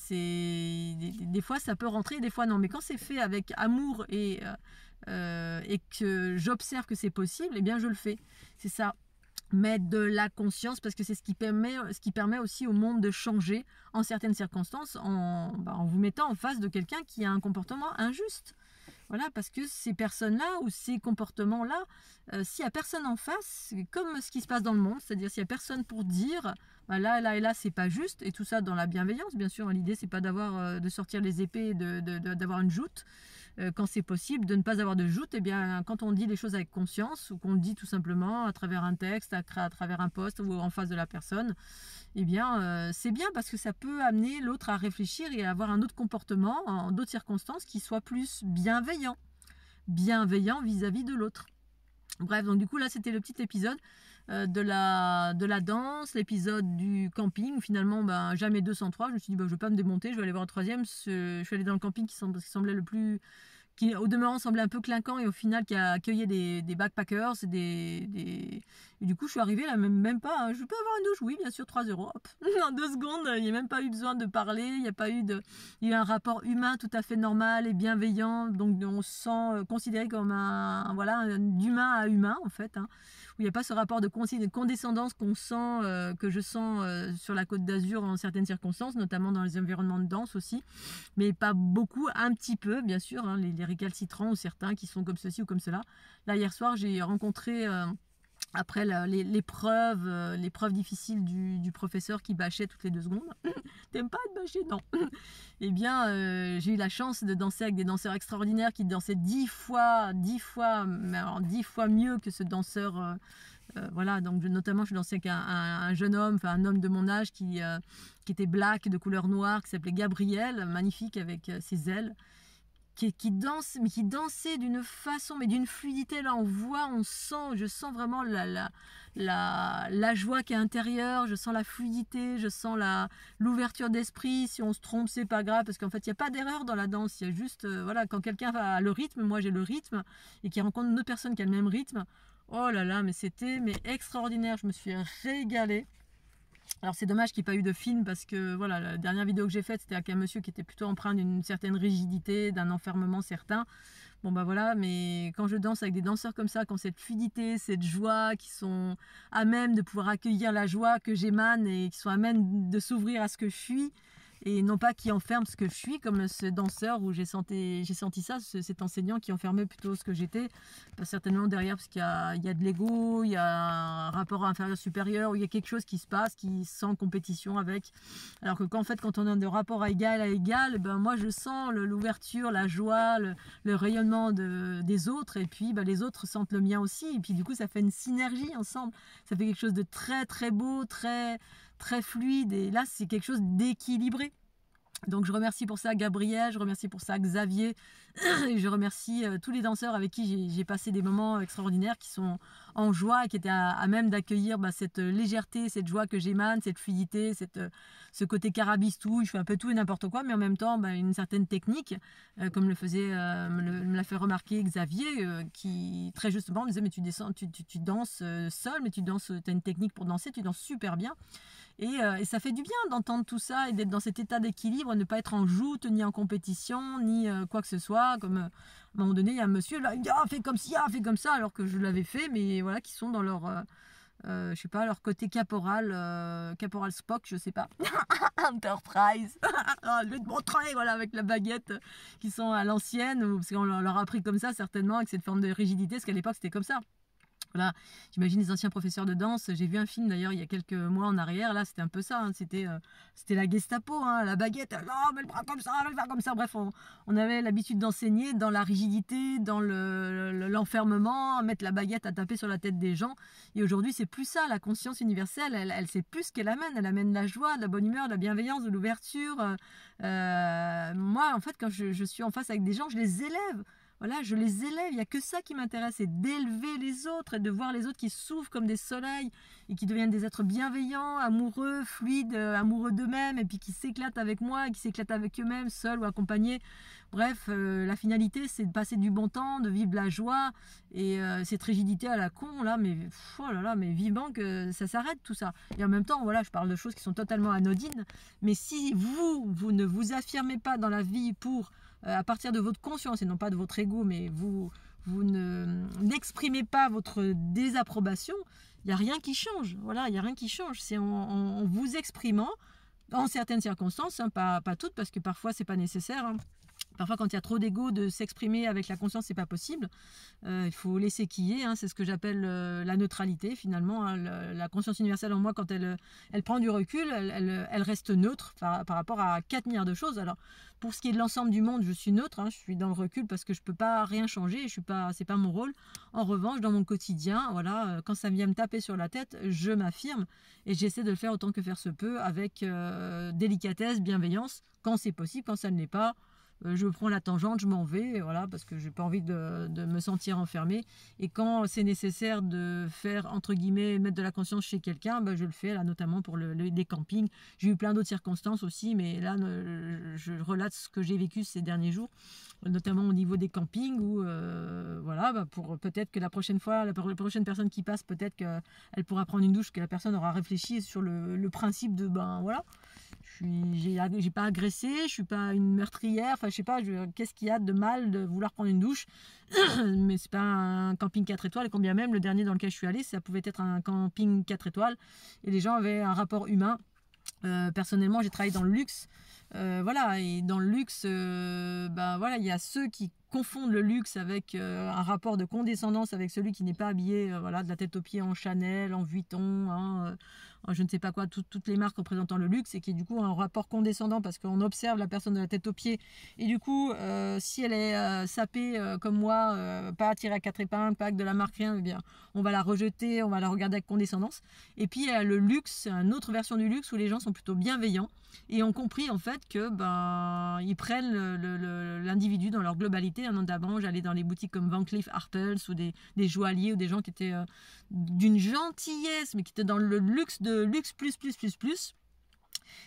Des fois ça peut rentrer, des fois non, mais quand c'est fait avec amour et que j'observe que c'est possible, eh bien je le fais, c'est ça. Mettre de la conscience, parce que c'est ce qui permet aussi au monde de changer en certaines circonstances, en vous mettant en face de quelqu'un qui a un comportement injuste. Voilà, parce que ces personnes-là ou ces comportements-là, s'il n'y a personne en face, c'est comme ce qui se passe dans le monde, c'est-à-dire s'il n'y a personne pour dire là et là, c'est pas juste, et tout ça dans la bienveillance, bien sûr. L'idée, c'est pas de sortir les épées, d'avoir une joute. Quand c'est possible, de ne pas avoir de joute, eh bien, quand on dit les choses avec conscience, ou qu'on le dit tout simplement à travers un texte, à travers un post ou en face de la personne, eh bien, c'est bien, parce que ça peut amener l'autre à réfléchir et à avoir un autre comportement en d'autres circonstances qui soit plus bienveillant vis-à-vis de l'autre. Bref, donc du coup là c'était le petit épisode de la danse, l'épisode du camping, où finalement jamais 203, je me suis dit je vais pas me démonter, je vais aller voir le troisième. Je suis allée dans le camping qui semblait le plus, qui au demeurant semblait un peu clinquant, et au final qui a accueilli des backpackers, et du coup je suis arrivée là, même pas, hein, je peux avoir une douche, oui bien sûr, 3 euros, hop, en 2 secondes, il n'y a même pas eu besoin de parler, il y a eu un rapport humain tout à fait normal et bienveillant, donc on se sent considéré comme d'humain à humain en fait, hein, où il n'y a pas ce rapport de condescendance que je sens sur la Côte d'Azur en certaines circonstances, notamment dans les environnements de danse aussi, mais pas beaucoup, un petit peu bien sûr, hein, les récalcitrants ou certains qui sont comme ceci ou comme cela. Là hier soir j'ai rencontré après l'épreuve difficile du professeur qui bâchait toutes les 2 secondes. T'aimes pas être bâché? Non. Eh bien, j'ai eu la chance de danser avec des danseurs extraordinaires qui dansaient 10 fois mieux que ce danseur. Voilà, donc notamment je dansais avec un jeune homme, enfin un homme de mon âge qui était black, de couleur noire, qui s'appelait Gabriel, magnifique avec ses ailes. Qui dansait d'une façon, mais d'une fluidité, là je sens vraiment la joie qui est intérieure, je sens la fluidité, je sens l'ouverture d'esprit. Si on se trompe, c'est pas grave, parce qu'en fait il n'y a pas d'erreur dans la danse, il y a juste quand quelqu'un a le rythme, moi j'ai le rythme, et qui rencontre une autre personne qui a le même rythme, oh là là, mais c'était extraordinaire, je me suis régalée. Alors c'est dommage qu'il n'y ait pas eu de film, parce que voilà, la dernière vidéo que j'ai faite, c'était avec un monsieur qui était plutôt empreint d'une certaine rigidité, d'un enfermement certain. Bon voilà, mais quand je danse avec des danseurs comme ça, qui ont cette fluidité, cette joie, qui sont à même de pouvoir accueillir la joie que j'émane, et qui sont à même de s'ouvrir à ce que je suis, et non pas qui enferment ce que je suis, comme ce danseur où j'ai senti ça, cet enseignant qui enfermait plutôt ce que j'étais, pas certainement derrière, parce qu'il y a de l'ego, il y a un rapport inférieur-supérieur, où il y a quelque chose qui se passe, qui sent compétition avec, alors que quand on est de rapport à égal, moi je sens l'ouverture, la joie, le rayonnement des autres, et puis les autres sentent le mien aussi, et puis du coup ça fait une synergie ensemble, ça fait quelque chose de très très beau, très très fluide, et là c'est quelque chose d'équilibré. Donc je remercie pour ça Gabriel, je remercie pour ça Xavier, et je remercie tous les danseurs avec qui j'ai passé des moments extraordinaires, qui sont en joie et qui étaient à même d'accueillir cette légèreté, cette joie que j'émane, cette fluidité, ce côté carabistouille, je fais un peu tout et n'importe quoi, mais en même temps une certaine technique, comme me l'a fait remarquer Xavier, qui très justement me disait mais tu danses seul, mais tu as une technique pour danser, tu danses super bien. Et ça fait du bien d'entendre tout ça et d'être dans cet état d'équilibre, ne pas être en joute, ni en compétition, ni quoi que ce soit. Comme à un moment donné, il y a un monsieur là, il dit fais comme ci, fais comme ça, alors que je l'avais fait, mais voilà, qui sont dans je sais pas, leur côté caporal, caporal Spock, je sais pas. Enterprise. Je vais te montrer, voilà, avec la baguette, qui sont à l'ancienne, parce qu'on leur a appris comme ça, certainement, avec cette forme de rigidité, parce qu'à l'époque, c'était comme ça. Voilà, j'imagine les anciens professeurs de danse. J'ai vu un film d'ailleurs il y a quelques mois en arrière. Là, c'était un peu ça. Hein. C'était la Gestapo, hein, la baguette. Non, mets le bras comme ça, mets le bras comme ça. Bref, on avait l'habitude d'enseigner dans la rigidité, dans l'enfermement, mettre la baguette à taper sur la tête des gens. Et aujourd'hui, c'est plus ça. La conscience universelle, elle sait plus ce qu'elle amène. Elle amène la joie, de la bonne humeur, de la bienveillance, de l'ouverture. Moi, en fait, quand je suis en face avec des gens, je les élève. Voilà, je les élève, il n'y a que ça qui m'intéresse, c'est d'élever les autres et de voir les autres qui s'ouvrent comme des soleils et qui deviennent des êtres bienveillants, amoureux, fluides, amoureux d'eux-mêmes et puis qui s'éclatent avec moi, qui s'éclatent avec eux-mêmes, seuls ou accompagnés. Bref, la finalité, c'est de passer du bon temps, de vivre la joie et cette rigidité à la con, là, mais oh là là, mais vivement que ça s'arrête tout ça. Et en même temps, voilà, je parle de choses qui sont totalement anodines, mais si vous ne vous affirmez pas dans la vie pour à partir de votre conscience et non pas de votre ego, mais vous n'exprimez pas votre désapprobation, il n'y a rien qui change. Voilà, il n'y a rien qui change. C'est en vous exprimant, dans certaines circonstances, hein, pas toutes, parce que parfois c'est pas nécessaire. Hein. Parfois, quand il y a trop d'ego, de s'exprimer avec la conscience, c'est pas possible. Il faut laisser quiller. Hein, c'est ce que j'appelle la neutralité, finalement. Hein, la conscience universelle en moi, quand elle prend du recul, elle reste neutre par rapport à 4 milliards de choses. Alors, pour ce qui est de l'ensemble du monde, je suis neutre. Hein, je suis dans le recul parce que je peux pas rien changer. C'est pas mon rôle. En revanche, dans mon quotidien, voilà, quand ça vient me taper sur la tête, je m'affirme et j'essaie de le faire autant que faire se peut, avec délicatesse, bienveillance, quand c'est possible, quand ça ne l'est pas. Je prends la tangente, je m'en vais, voilà, parce que j'ai pas envie de me sentir enfermée. Et quand c'est nécessaire de faire, entre guillemets, mettre de la conscience chez quelqu'un, je le fais, là, notamment pour les campings. J'ai eu plein d'autres circonstances aussi, mais là, je relate ce que j'ai vécu ces derniers jours, notamment au niveau des campings, où, voilà, pour peut-être que la prochaine fois, la prochaine personne qui passe, peut-être qu'elle pourra prendre une douche, que la personne aura réfléchi sur le principe de, voilà, j'ai pas agressé, je suis pas une meurtrière, enfin je sais pas, qu'est-ce qu'il y a de mal de vouloir prendre une douche. Mais c'est pas un camping 4 étoiles, et combien même le dernier dans lequel je suis allée, ça pouvait être un camping 4 étoiles et les gens avaient un rapport humain. Personnellement, j'ai travaillé dans le luxe, voilà, et dans le luxe, voilà, il y a ceux qui confondent le luxe avec un rapport de condescendance avec celui qui n'est pas habillé, voilà, de la tête aux pieds en Chanel, en Vuitton, hein, je ne sais pas quoi, toutes les marques représentant le luxe, et qui est du coup un rapport condescendant parce qu'on observe la personne de la tête aux pieds, et du coup, si elle est sapée comme moi, pas attirée à 4 épingles, pas avec de la marque, rien, eh bien, on va la rejeter, on va la regarder avec condescendance. Et puis le luxe, une autre version du luxe où les gens sont plutôt bienveillants et ont compris en fait que ils prennent l'individu dans leur globalité. Notamment, j'allais dans les boutiques comme Van Cleef Arpels ou des joailliers ou des gens qui étaient d'une gentillesse, mais qui étaient dans le luxe de luxe plus,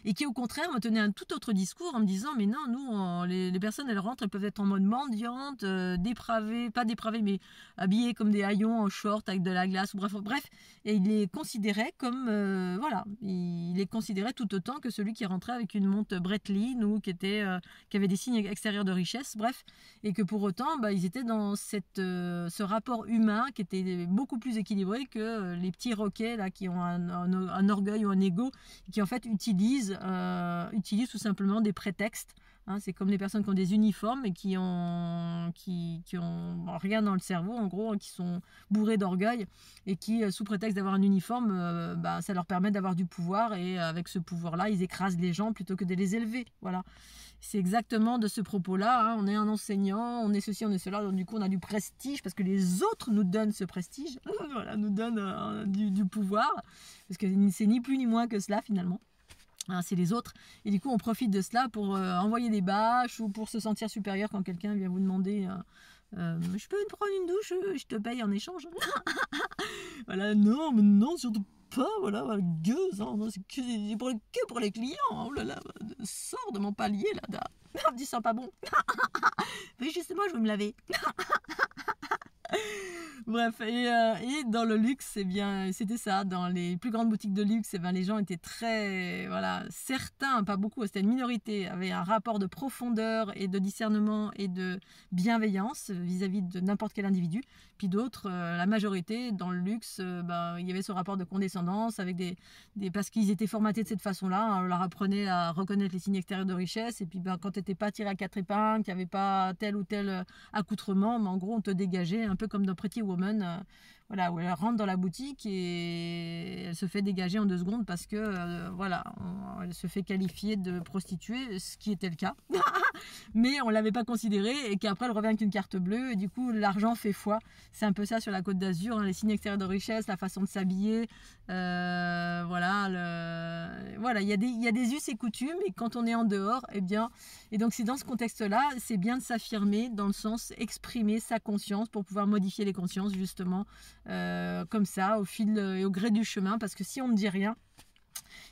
et qui au contraire me tenaient un tout autre discours en me disant mais non, nous les personnes, elles rentrent, elles peuvent être en mode mendiante, dépravées, pas dépravées mais habillées comme des haillons en short avec de la glace, bref, et il les considérait comme voilà, il les considérait tout autant que celui qui rentrait avec une montre Breitling ou qui avait des signes extérieurs de richesse, bref, et que pour autant ils étaient dans ce rapport humain qui était beaucoup plus équilibré que les petits roquets là qui ont un orgueil ou un ego, qui en fait utilisent tout simplement des prétextes. Hein, c'est comme les personnes qui ont des uniformes et qui ont rien dans le cerveau, en gros, qui sont bourrés d'orgueil et qui, sous prétexte d'avoir un uniforme, ça leur permet d'avoir du pouvoir, et avec ce pouvoir-là, ils écrasent les gens plutôt que de les élever. Voilà. C'est exactement de ce propos-là. Hein. On est un enseignant, on est ceci, on est cela, donc du coup on a du prestige parce que les autres nous donnent ce prestige, voilà, nous donnent du pouvoir, parce que c'est ni plus ni moins que cela finalement. C'est les autres, et du coup on profite de cela pour envoyer des bâches ou pour se sentir supérieur quand quelqu'un vient vous demander je peux prendre une douche, je te paye en échange. Voilà, non, mais non, surtout pas, voilà, gueuse, hein, c'est que pour les clients, oh là là, sors de mon palier là, dis ça pas bon. Mais justement je veux me laver. Bref, et dans le luxe, eh bien, c'était ça. Dans les plus grandes boutiques de luxe, eh bien, les gens étaient très, voilà, certains, pas beaucoup, c'était une minorité, avaient un rapport de profondeur et de discernement et de bienveillance vis-à-vis de n'importe quel individu. Puis d'autres, la majorité, dans le luxe, il y avait ce rapport de condescendance avec parce qu'ils étaient formatés de cette façon-là. On leur apprenait à reconnaître les signes extérieurs de richesse. Et puis, quand tu n'étais pas tiré à quatre épingles, qu'il n'y avait pas tel ou tel accoutrement, mais en gros, on te dégageait, un peu comme dans Pretty Woman, voilà, où elle rentre dans la boutique et elle se fait dégager en 2 secondes parce que, voilà, elle se fait qualifier de prostituée, ce qui était le cas. Mais on ne l'avait pas considéré et qu'après, elle revient avec une carte bleue et du coup, l'argent fait foi. C'est un peu ça sur la Côte d'Azur, hein, les signes extérieurs de richesse, la façon de s'habiller, voilà, il y a des us et coutumes et quand on est en dehors, eh bien, et donc c'est dans ce contexte-là, c'est bien de s'affirmer dans le sens exprimer sa conscience pour pouvoir modifier les consciences justement, comme ça, au fil et au gré du chemin, parce que si on ne dit rien,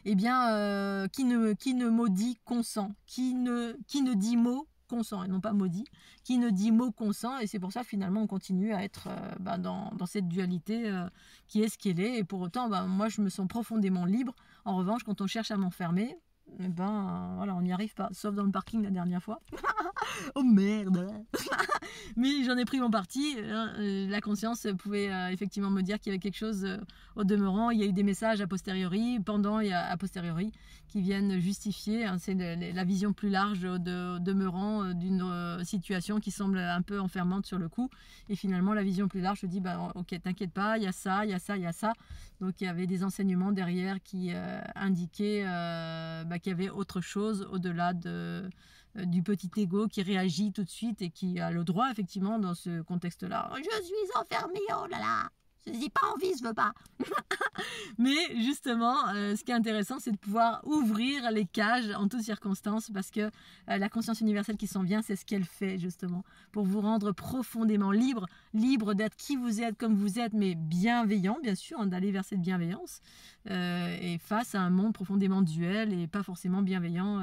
eh bien, qui ne maudit consent, qui ne dit mot consent et non pas maudit, qui ne dit mot consent, et c'est pour ça finalement on continue à être dans cette dualité qui est ce qu'elle est, et pour autant moi je me sens profondément libre. En revanche, quand on cherche à m'enfermer, voilà, on n'y arrive pas, sauf dans le parking la dernière fois. Oh merde. Mais j'en ai pris mon parti, hein. La conscience pouvait effectivement me dire qu'il y avait quelque chose au demeurant. Il y a eu des messages a posteriori, pendant et a posteriori, qui viennent justifier, hein, c'est la vision plus large au demeurant d'une situation qui semble un peu enfermante sur le coup. Et finalement, la vision plus large se dit, ok, t'inquiète pas, il y a ça, il y a ça, il y a ça. Donc il y avait des enseignements derrière qui indiquaient qu'il y avait autre chose au-delà du petit ego qui réagit tout de suite et qui a le droit effectivement dans ce contexte-là. Je suis enfermée, oh là là, je n'ai pas envie, je veux pas. Mais justement, ce qui est intéressant, c'est de pouvoir ouvrir les cages en toutes circonstances, parce que la conscience universelle qui s'en vient, c'est ce qu'elle fait justement, pour vous rendre profondément libre d'être qui vous êtes, comme vous êtes, mais bienveillant, bien sûr, hein, d'aller vers cette bienveillance, et face à un monde profondément duel et pas forcément bienveillant,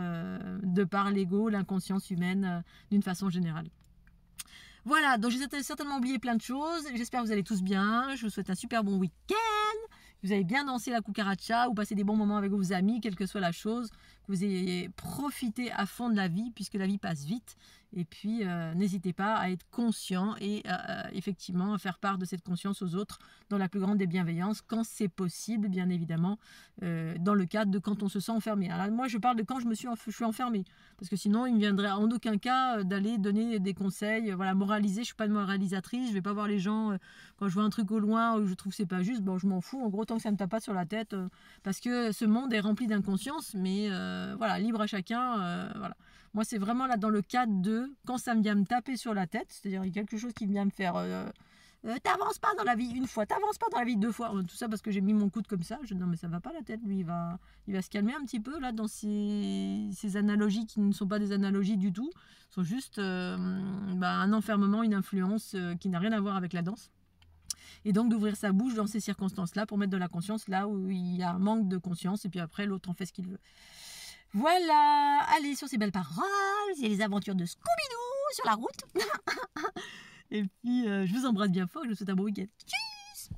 de par l'ego, l'inconscience humaine, d'une façon générale. Voilà, donc j'ai certainement oublié plein de choses. J'espère que vous allez tous bien. Je vous souhaite un super bon week-end. Que vous avez bien dansé la cucaracha ou passé des bons moments avec vos amis, quelle que soit la chose. Que vous ayez profité à fond de la vie, puisque la vie passe vite. Et puis, n'hésitez pas à être conscient et effectivement à faire part de cette conscience aux autres dans la plus grande des bienveillances, quand c'est possible, bien évidemment, dans le cadre de quand on se sent enfermé. Alors moi, je parle de quand je suis enfermée, parce que sinon, il ne viendrait en aucun cas d'aller donner des conseils, voilà, moraliser. Je ne suis pas une moralisatrice, je ne vais pas voir les gens quand je vois un truc au loin où je trouve que c'est pas juste, je m'en fous, en gros, tant que ça ne me tape pas sur la tête, parce que ce monde est rempli d'inconscience, mais voilà, libre à chacun, voilà. Moi, c'est vraiment là dans le cadre de quand ça me vient me taper sur la tête, c'est-à-dire il y a quelque chose qui vient me faire t'avances pas dans la vie une fois, t'avances pas dans la vie 2 fois, tout ça parce que j'ai mis mon coude comme ça. Non, mais ça va pas la tête, lui, il va se calmer un petit peu là dans ces analogies qui ne sont pas des analogies du tout, sont juste un enfermement, une influence qui n'a rien à voir avec la danse. Et donc d'ouvrir sa bouche dans ces circonstances-là pour mettre de la conscience là où il y a un manque de conscience, et puis après l'autre en fait ce qu'il veut. Voilà, allez, sur ces belles paroles, il y a les aventures de Scooby-Doo sur la route. Et puis, je vous embrasse bien fort, je vous souhaite un bon week-end. Tchuss.